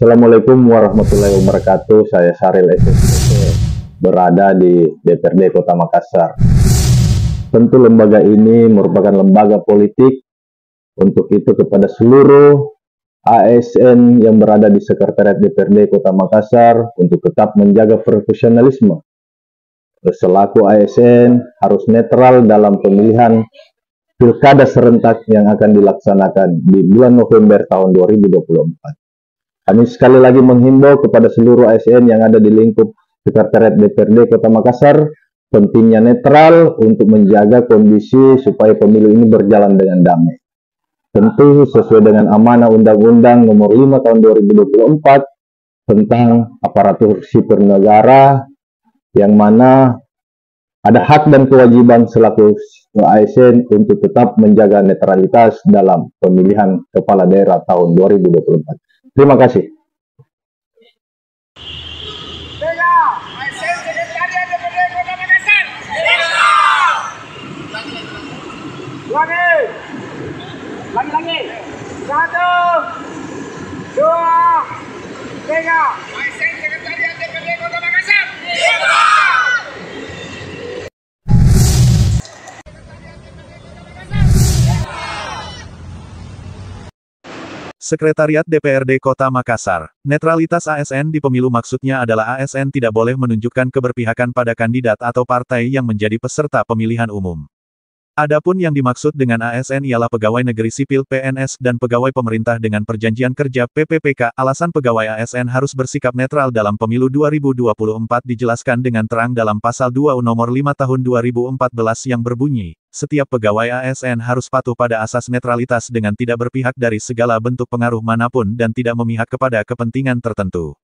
Assalamualaikum warahmatullahi wabarakatuh. Saya Syaril SSPP, berada di DPRD Kota Makassar. Tentu lembaga ini merupakan lembaga politik. Untuk itu kepada seluruh ASN yang berada di Sekretariat DPRD Kota Makassar untuk tetap menjaga profesionalisme. Selaku ASN harus netral dalam pemilihan pilkada serentak yang akan dilaksanakan di bulan November tahun 2024. Kami sekali lagi menghimbau kepada seluruh ASN yang ada di lingkup Sekretariat DPRD Kota Makassar, pentingnya netral untuk menjaga kondisi supaya pemilu ini berjalan dengan damai. Tentu sesuai dengan amanah Undang-Undang Nomor 5 Tahun 2024 tentang aparatur sipil negara, yang mana ada hak dan kewajiban selaku ASN untuk tetap menjaga netralitas dalam pemilihan kepala daerah tahun 2024. Terima kasih. Lagi. 1, 2, 3. ASN Sekretariat DPRD Kota Makassar. Sekretariat DPRD Kota Makassar. Netralitas ASN di pemilu maksudnya adalah ASN tidak boleh menunjukkan keberpihakan pada kandidat atau partai yang menjadi peserta pemilihan umum. Adapun yang dimaksud dengan ASN ialah pegawai negeri sipil (PNS) dan pegawai pemerintah dengan perjanjian kerja (PPPK). Alasan pegawai ASN harus bersikap netral dalam pemilu 2024 dijelaskan dengan terang dalam Pasal 2 Nomor 5 Tahun 2014 yang berbunyi, setiap pegawai ASN harus patuh pada asas netralitas dengan tidak berpihak dari segala bentuk pengaruh manapun dan tidak memihak kepada kepentingan tertentu.